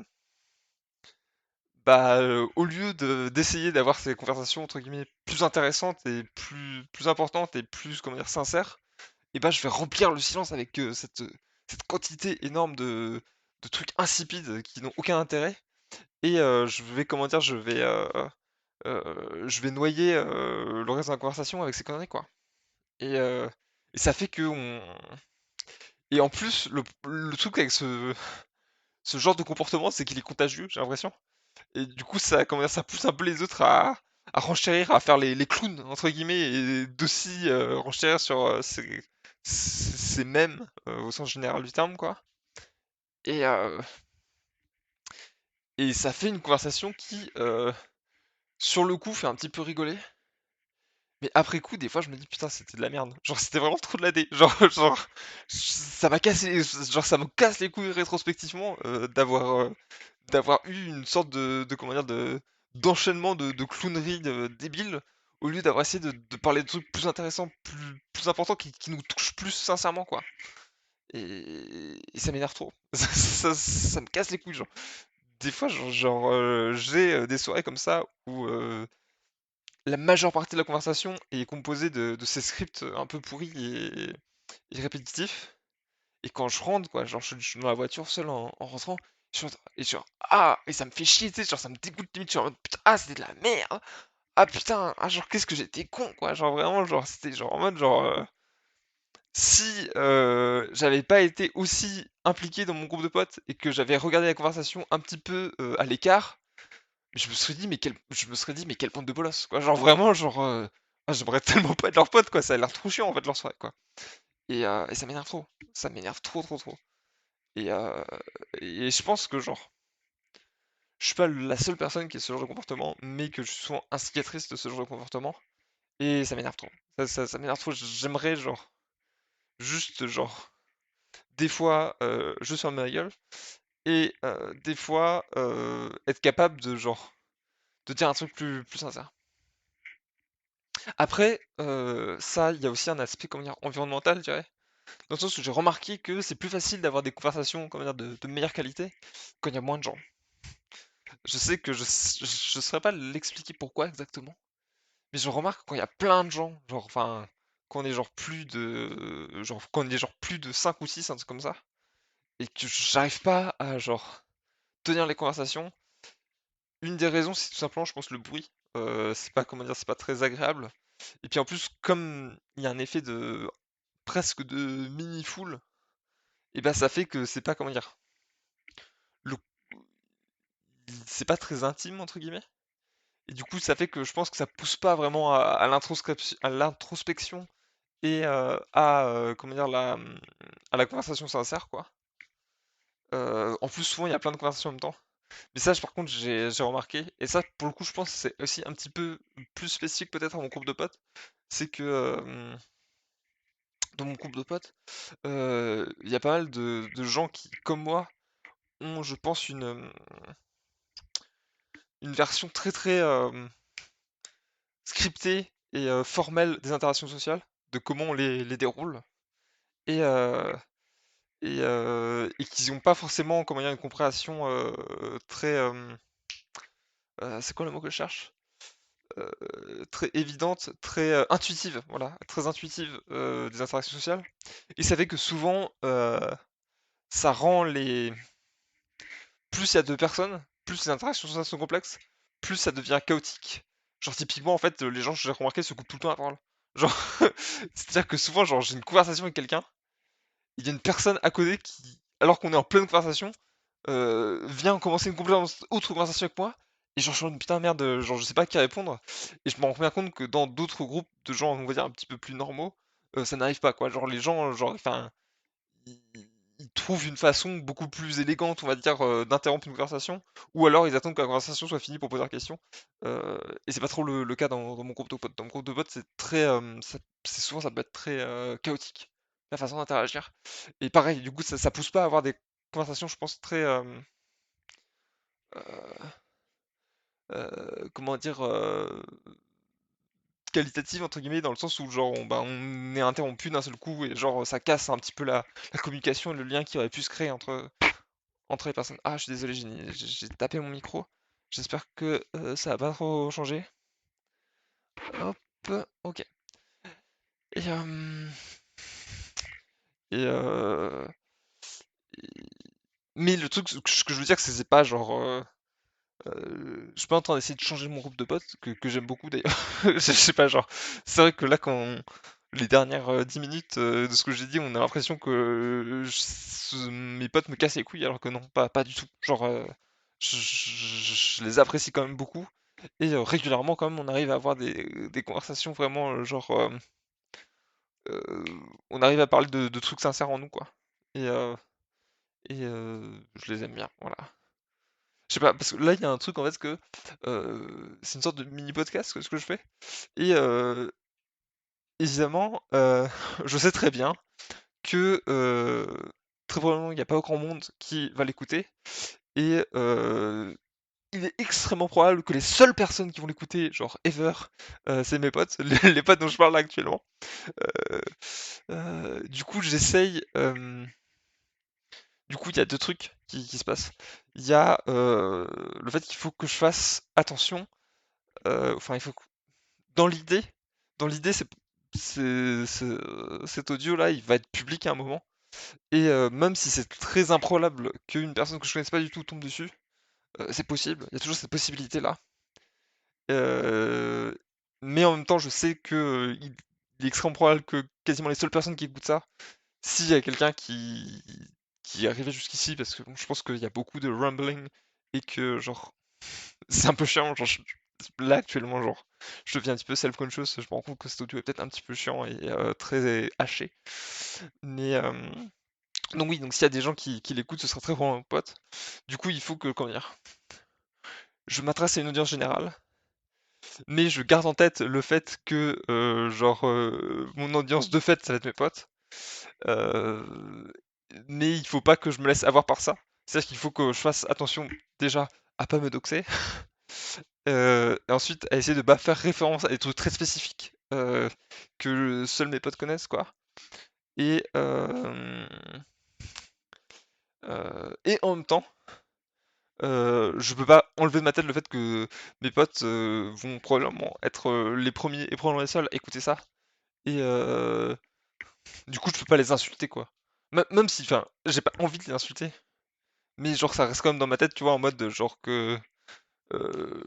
bah, au lieu d'essayer d'avoir ces conversations entre guillemets plus intéressantes et plus importantes et plus, comment dire, sincères, et bah je vais remplir le silence avec cette quantité énorme de trucs insipides qui n'ont aucun intérêt, et je vais, comment dire, je vais noyer le reste de la conversation avec ces conneries, quoi. Et, euh, et ça fait que Et en plus, le truc avec ce genre de comportement, c'est qu'il est contagieux, j'ai l'impression. Et du coup, ça, comment dire, ça pousse un peu les autres à renchérir, à faire les clowns, entre guillemets, et d'aussi renchérir sur ces mèmes, au sens général du terme, quoi. Et, euh, et ça fait une conversation qui, sur le coup, fait un petit peu rigoler. Mais après coup, des fois, je me dis, putain, c'était de la merde. Genre, c'était vraiment trop de la dé. Ça m'a cassé, genre, ça me casse les couilles rétrospectivement d'avoir eu une sorte comment dire, d'enchaînement de clowneries débiles, au lieu d'avoir essayé de parler de trucs plus intéressants, plus importants, qui nous touchent plus sincèrement, quoi. Et ça m'énerve trop. Ça me casse les couilles, genre. Des fois, j'ai des soirées comme ça où la majeure partie de la conversation est composée de ces scripts un peu pourris et répétitifs. Et quand je rentre, quoi, genre je suis dans la voiture seul en rentrant, et genre, ah, et ça me fait chier, tu sais, genre ça me dégoûte limite, je suis en mode, putain, ah, c'était de la merde, ah putain, ah, genre qu'est-ce que j'étais con, quoi, genre vraiment, genre c'était genre en mode, genre, si j'avais pas été aussi impliqué dans mon groupe de potes et que j'avais regardé la conversation un petit peu à l'écart, je me serais dit, mais quelle bande de bolos, quoi. Genre vraiment, genre, ah, j'aimerais tellement pas être leur pote, quoi. Ça a l'air trop chiant, en fait, leur soirée, quoi. Et ça m'énerve trop. Ça m'énerve trop, trop, trop. Et, euh, et je pense que, genre, je suis pas la seule personne qui a ce genre de comportement, mais que je suis souvent instigatrice de ce genre de comportement. Et ça m'énerve trop. Ça m'énerve trop. J'aimerais, genre, juste, genre, des fois, juste fermer ma gueule. Et des fois, être capable de, genre, de dire un truc plus sincère. Après, ça, il y a aussi un aspect, comment dire, environnemental, je dirais. Dans le sens où j'ai remarqué que c'est plus facile d'avoir des conversations, comment dire, de meilleure qualité quand il y a moins de gens. Je sais que je saurais pas l'expliquer pourquoi exactement, mais je remarque quand il y a plein de gens, genre, enfin, quand on est quand on est genre plus de 5 ou 6 un truc comme ça, et que j'arrive pas à, genre, tenir les conversations. Une des raisons, c'est tout simplement, je pense, le bruit. C'est pas, comment dire, c'est pas très agréable. Et puis en plus, comme il y a un effet de presque de mini-foule, et ben ça fait que c'est pas, comment dire, le- c'est pas très intime entre guillemets. Et du coup, ça fait que je pense que ça pousse pas vraiment à l'introspection et comment dire, à la conversation sincère, quoi. En plus, souvent, il y a plein de conversations en même temps. Mais ça, par contre, j'ai remarqué, et ça, pour le coup, je pense que c'est aussi un petit peu plus spécifique peut-être à mon groupe de potes, c'est que dans mon groupe de potes, il y a pas mal de gens qui, comme moi, ont, je pense, une version très très scriptée et formelle des interactions sociales, de comment on les déroule, et, euh, et qu'ils n'ont pas forcément, comment dire, une compréhension très... c'est quoi le mot que je cherche? Très évidente, très intuitive, voilà, très intuitive des interactions sociales. Et ça fait que souvent, ça rend les... Plus il y a de personnes, plus les interactions sociales sont complexes, plus ça devient chaotique. Genre typiquement en fait les gens, j'ai remarqué, se coupent tout le temps la parole. Genre c'est-à-dire que souvent genre j'ai une conversation avec quelqu'un, il y a une personne à côté qui, alors qu'on est en pleine conversation, vient commencer une complètement autre conversation avec moi, et genre je suis en mode, putain merde, genre je sais pas à qui répondre, et je me rends bien compte que dans d'autres groupes de gens, on va dire un petit peu plus normaux, ça n'arrive pas quoi. Genre les gens, genre enfin ils, ils trouvent une façon beaucoup plus élégante, on va dire, d'interrompre une conversation, ou alors ils attendent que la conversation soit finie pour poser la question. Et c'est pas trop le cas dans mon groupe de potes. Dans mon groupe de potes, c'est très, c'est souvent ça peut être très chaotique la façon d'interagir. Et pareil, du coup, ça pousse pas à avoir des conversations, je pense, très, euh, comment dire, qualitatives entre guillemets, dans le sens où genre on est interrompu d'un seul coup et genre ça casse un petit peu la communication et le lien qui aurait pu se créer entre les personnes. Ah, je suis désolé, j'ai tapé mon micro. J'espère que ça va pas trop changer. Hop, ok. Et, euh, et, euh, et- mais le truc, ce que je veux dire, c'est pas genre. Je suis pas en train d'essayer de changer mon groupe de potes, que j'aime beaucoup d'ailleurs. Je sais pas, genre. C'est vrai que là, quand. Les dernières 10 minutes de ce que j'ai dit, on a l'impression que mes potes me cassent les couilles, alors que non, pas du tout. Genre, je les apprécie quand même beaucoup. Et régulièrement, quand même, on arrive à avoir des conversations vraiment, euh, on arrive à parler de trucs sincères en nous, quoi. Et, euh, je les aime bien, voilà. Je sais pas, parce que là, il y a un truc, en fait, que c'est une sorte de mini-podcast, ce que je fais. Et évidemment, je sais très bien que très probablement, il n'y a pas grand monde qui va l'écouter. Et il est extrêmement probable que les seules personnes qui vont l'écouter, genre ever, c'est mes potes, les potes dont je parle là actuellement. Euh, du coup, j'essaye. Du coup, il y a deux trucs qui se passent. Il y a le fait qu'il faut que je fasse attention. Enfin, il faut que- dans l'idée, dans l'idée, cet audio-là, il va être public à un moment. Et même si c'est très improbable qu'une personne que je connaisse pas du tout tombe dessus, c'est possible. Il y a toujours cette possibilité-là. Euh, mais en même temps, je sais que il est extrêmement probable que quasiment les seules personnes qui écoutent ça, s'il y a quelqu'un qui est arrivé jusqu'ici, parce que bon, je pense qu'il y a beaucoup de rumbling et que genre c'est un peu chiant, genre là actuellement genre je deviens un petit peu self-conscious, je me rends compte que cet audio est peut-être un petit peu chiant et très haché. Mais donc oui, donc s'il y a des gens qui l'écoutent, ce sera très bon pote. Du coup, il faut que, comment dire, je m'adresse à une audience générale, mais je garde en tête le fait que genre mon audience de fait, ça va être mes potes. Euh, mais il faut pas que je me laisse avoir par ça. C'est-à-dire qu'il faut que je fasse attention déjà à pas me doxer, et ensuite à essayer de pas faire référence à des trucs très spécifiques que seuls mes potes connaissent, quoi. Et, en même temps, je peux pas enlever de ma tête le fait que mes potes vont probablement être les premiers et probablement les seuls à écouter ça. Et du coup, je peux pas les insulter, quoi. Même si, enfin, j'ai pas envie de les insulter. Mais genre, ça reste quand même dans ma tête, tu vois, en mode genre que. euh,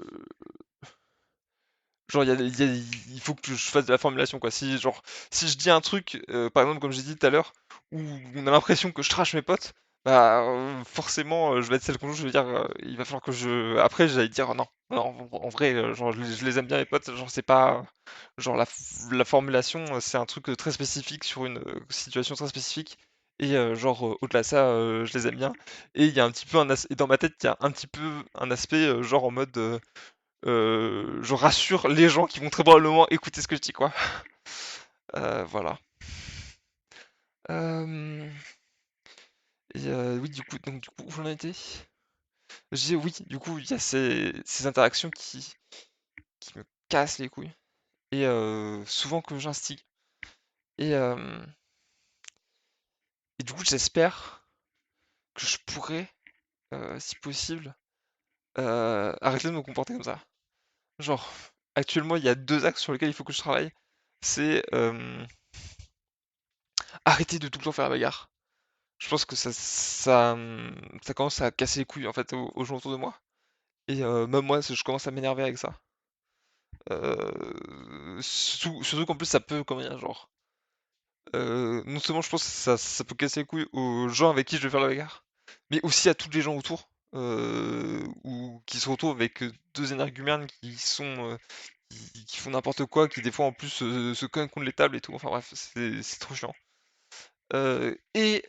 genre, il faut que je fasse de la formulation, quoi. Si je dis un truc, par exemple, comme j'ai dit tout à l'heure, où on a l'impression que je trash mes potes, bah, forcément, je vais être celle qu'on joue, je vais dire, il va falloir que je. Après, j'allais dire, non, non, en vrai, genre, je les aime bien, mes potes, genre, c'est pas. Genre, la formulation, c'est un truc très spécifique sur une situation très spécifique. Et genre, au-delà de ça, je les aime bien. Et il y a un petit peu et dans ma tête, il y a un petit peu un aspect, genre, en mode. Je rassure les gens qui vont très probablement écouter ce que je dis, quoi. Voilà. Euh, et oui, du coup, où j'en ai été? J'ai oui, du coup, il y a ces interactions qui me cassent les couilles. Et souvent que j'instigue. Et, euh, et du coup, j'espère que je pourrais, si possible, arrêter de me comporter comme ça. Genre, actuellement, il y a deux axes sur lesquels il faut que je travaille. C'est arrêter de tout le temps faire la bagarre. Je pense que ça commence à casser les couilles en fait aux gens autour de moi. Et même moi, je commence à m'énerver avec ça. Surtout qu'en plus, ça peut, comment dire, genre, non seulement je pense que ça peut casser les couilles aux gens avec qui je vais faire la bagarre, mais aussi à tous les gens autour, ou qui se retrouvent avec deux énergumènes qui sont, qui font n'importe quoi, qui des fois en plus se cognent contre les tables et tout. Enfin bref, c'est trop chiant. Et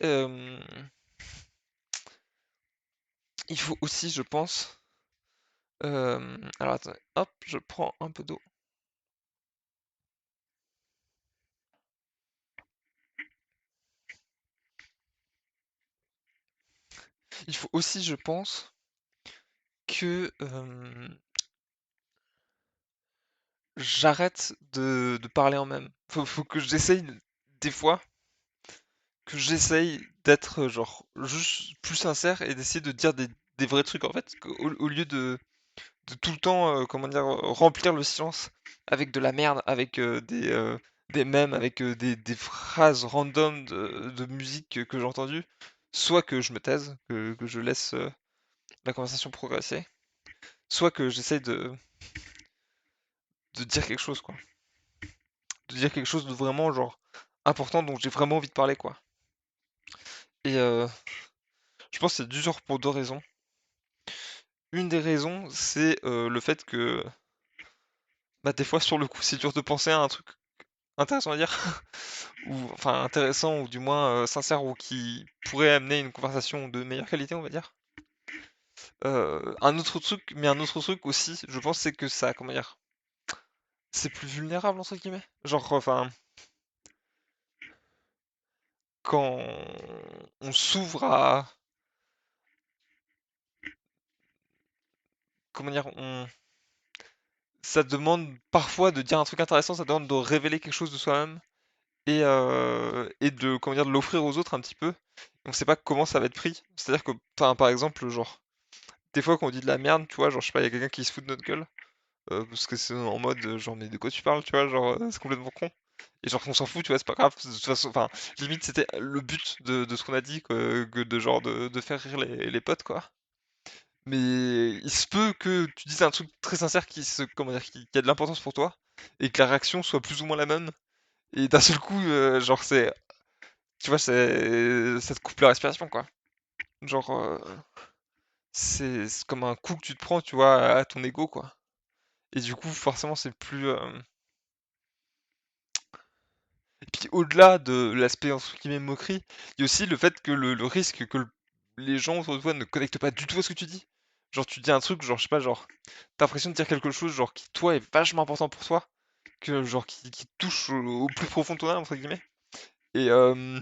il faut aussi, je pense, alors attendez, hop, je prends un peu d'eau. Il faut aussi, je pense, que j'arrête de parler en même. Faut que j'essaye, des fois, que j'essaye d'être genre juste plus sincère et d'essayer de dire des vrais trucs en fait, au lieu de tout le temps, comment dire, remplir le silence avec de la merde, avec des mèmes, avec des phrases random de musique que j'ai entendues, soit que je me taise, que je laisse la conversation progresser, soit que j'essaye de dire quelque chose, quoi. De dire quelque chose de vraiment, genre, important dont j'ai vraiment envie de parler, quoi. Et je pense que c'est dur pour deux raisons. Une des raisons, c'est le fait que, bah, des fois, sur le coup, c'est dur de penser à un truc intéressant à dire, ou enfin intéressant, ou du moins sincère, ou qui pourrait amener une conversation de meilleure qualité, on va dire. Un autre truc, mais un autre truc aussi, je pense, c'est que ça, comment dire, c'est plus vulnérable, entre guillemets. Genre, enfin, quand on s'ouvre à, comment dire, ça demande parfois de dire un truc intéressant, ça demande de révéler quelque chose de soi-même et de, comment dire, de l'offrir aux autres un petit peu. On sait pas comment ça va être pris. C'est-à-dire que, enfin, par exemple, genre, des fois quand on dit de la merde, tu vois, genre, je sais pas, il y a quelqu'un qui se fout de notre gueule, parce que c'est en mode, genre, mais de quoi tu parles, tu vois, genre, c'est complètement con. Et genre, on s'en fout, tu vois, c'est pas grave. De toute façon, enfin, limite, c'était le but de ce qu'on a dit, que de genre, de faire rire les potes, quoi. Mais il se peut que tu dises un truc très sincère comment dire, qui a de l'importance pour toi, et que la réaction soit plus ou moins la même. Et d'un seul coup, genre, tu vois, ça te coupe la respiration, quoi. Genre, c'est comme un coup que tu te prends, tu vois, à ton ego, quoi. Et du coup, forcément, c'est plus. Et puis, au-delà de l'aspect, entre guillemets, moquerie, il y a aussi le fait que le risque que les gens autour de toi ne connectent pas du tout à ce que tu dis. Genre, tu dis un truc, genre, je sais pas, genre, t'as l'impression de dire quelque chose, genre, qui, toi, est vachement important pour toi, que, genre, qui touche au plus profond de ton âme, entre guillemets. Et, euh,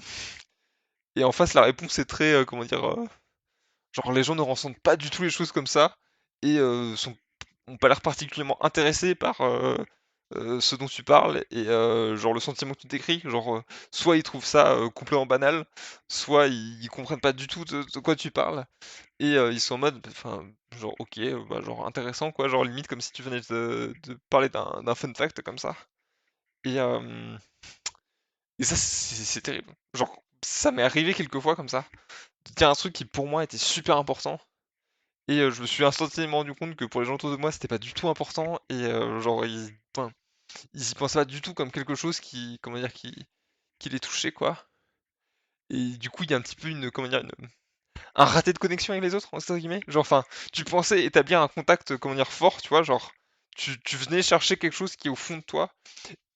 et en face, la réponse est très, comment dire, genre, les gens ne ressentent pas du tout les choses comme ça, et ont pas l'air particulièrement intéressés par ce dont tu parles, et genre, le sentiment que tu décris, genre, soit ils trouvent ça complètement banal, soit ils comprennent pas du tout de quoi tu parles, et ils sont en mode, enfin, genre, ok, bah, genre, intéressant, quoi, genre, limite comme si tu venais de parler d'un fun fact comme ça. Et, euh, et ça, c'est terrible. Genre, ça m'est arrivé quelques fois comme ça, de dire un truc qui pour moi était super important. Et je me suis instantanément rendu compte que pour les gens autour de moi, c'était pas du tout important. Et genre, enfin, ils y pensaient pas du tout comme quelque chose qui, comment dire, qui les touchait, quoi. Et du coup, il y a un petit peu comment dire, un raté de connexion avec les autres, entre guillemets. Genre, enfin, tu pensais établir un contact, comment dire, fort, tu vois, genre, tu venais chercher quelque chose qui est au fond de toi,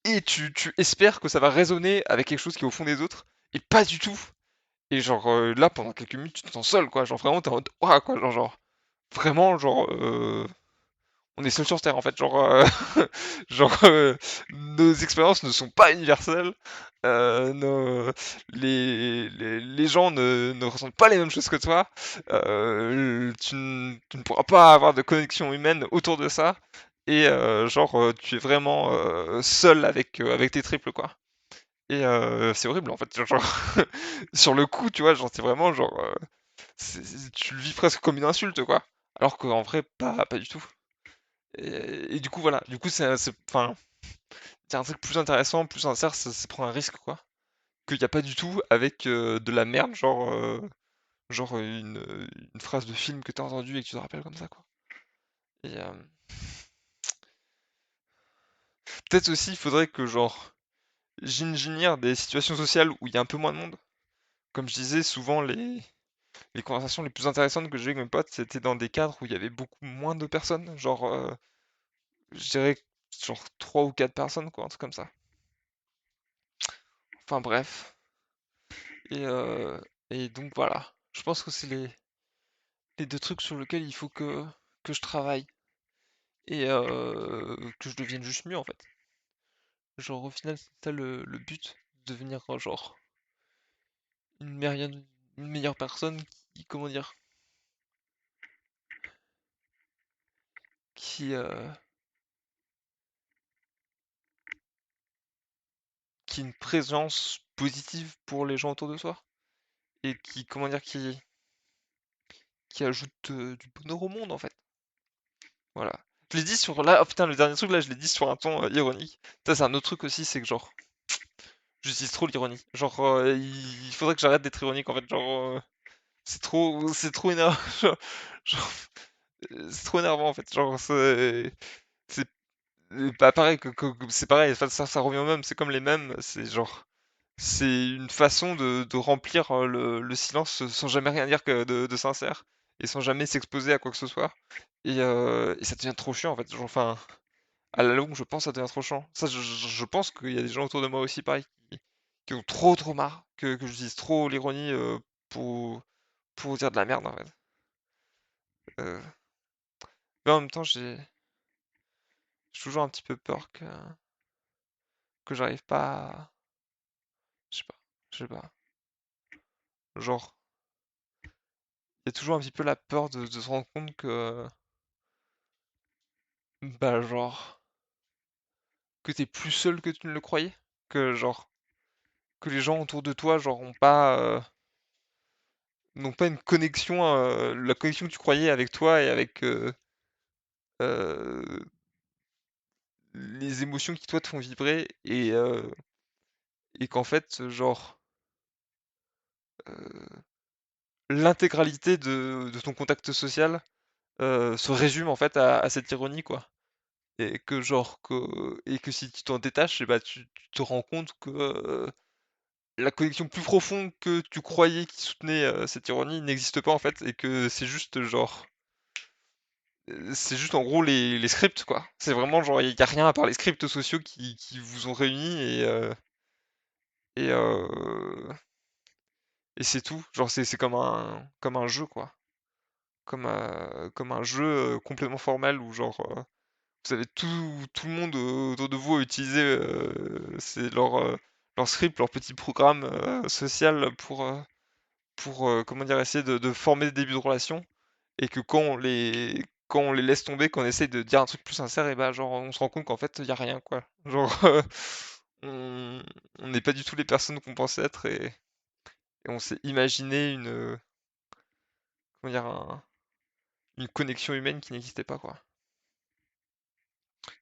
et tu espères que ça va résonner avec quelque chose qui est au fond des autres, et pas du tout. Et genre, là, pendant quelques minutes, tu te sens seul, quoi. Genre, vraiment, t'es en mode, ouah, quoi, genre, vraiment, genre, on est seul sur Terre, en fait. Genre, genre nos expériences ne sont pas universelles. Les gens ne ressentent pas les mêmes choses que toi. Tu ne pourras pas avoir de connexion humaine autour de ça. Et genre, tu es vraiment seul avec tes triples, quoi. Et c'est horrible, en fait. Genre, sur le coup, tu vois, genre, c'est vraiment genre. Tu le vis presque comme une insulte, quoi. Alors qu'en vrai, pas du tout. Et du coup, voilà. Du coup, enfin, c'est un truc plus intéressant, plus sincère, c'est prendre un risque, quoi. Qu'il n'y a pas du tout avec de la merde, genre une phrase de film que t'as entendu et que tu te rappelles comme ça, quoi. Et peut-être aussi, il faudrait que, genre, j'ingénière des situations sociales où il y a un peu moins de monde. Comme je disais, souvent, les conversations les plus intéressantes que j'ai avec mes potes, c'était dans des cadres où il y avait beaucoup moins de personnes. Genre, je dirais, genre, 3 ou 4 personnes, quoi, un truc comme ça. Enfin, bref. Et, euh, et donc, voilà. Je pense que c'est les deux trucs sur lesquels il faut que je travaille. Et que je devienne juste mieux, en fait. Genre, au final, c'est ça le but. Devenir, genre, une meilleure, une meilleure personne qui, comment dire, qui, euh, qui a une présence positive pour les gens autour de soi. Et qui, comment dire, qui ajoute du bonheur au monde, en fait. Voilà. Je l'ai dit sur là, oh putain, le dernier truc là, je l'ai dit sur un ton ironique. Ça, c'est un autre truc aussi, c'est que genre, j'utilise trop l'ironie. Genre, il faudrait que j'arrête d'être ironique en fait. Genre, c'est trop énervant. Genre, c'est trop énervant en fait. Genre, c'est pas pareil c'est pareil. Enfin, ça revient au même. C'est comme les mêmes. C'est genre, c'est une façon de remplir le silence sans jamais rien dire que de sincère et sans jamais s'exposer à quoi que ce soit. Et ça devient trop chiant en fait. Genre, enfin, à la longue, je pense que ça devient trop chiant. Ça, je pense qu'il y a des gens autour de moi aussi, pareil, qui ont trop marre que j'utilise trop l'ironie pour, pour dire de la merde en fait. Euh, mais en même temps, j'ai toujours un petit peu peur que j'arrive pas à... Je sais pas, je sais pas. Genre, il y a toujours un petit peu la peur de se rendre compte que, bah genre, que t'es plus seul que tu ne le croyais. Que genre, que les gens autour de toi, genre, n'ont pas une connexion, la connexion que tu croyais avec toi et avec euh, les émotions qui toi te font vibrer et qu'en fait, genre, euh, l'intégralité de ton contact social se résume en fait à cette ironie, quoi. Et que genre, et que si tu t'en détaches, et bah, tu te rends compte que la connexion plus profonde que tu croyais qui soutenait cette ironie n'existe pas en fait, et que c'est juste genre, c'est juste en gros les scripts, quoi. C'est vraiment genre, il y a rien à part les scripts sociaux qui vous ont réunis et, et c'est tout. Genre, c'est comme un jeu, quoi. Comme un jeu complètement formel où genre, vous avez tout le monde autour de vous à utiliser c'est leur script, leur petit programme social pour comment dire, essayer de former des débuts de relation et que quand on les laisse tomber, quand on essaye de dire un truc plus sincère, et bah genre on se rend compte qu'en fait il y a rien, quoi. Genre on on n'est pas du tout les personnes qu'on pensait être et on s'est imaginé comment dire une connexion humaine qui n'existait pas, quoi.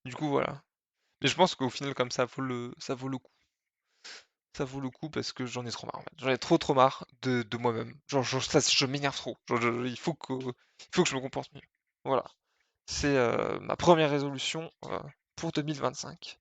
Du coup voilà. Mais je pense qu'au final comme ça vaut le coup. Ça vaut le coup parce que j'en ai trop marre, en fait. J'en ai trop marre de moi-même. Genre, je m'énerve trop. Genre, il faut que je me comporte mieux. Voilà. C'est ma première résolution pour 2025.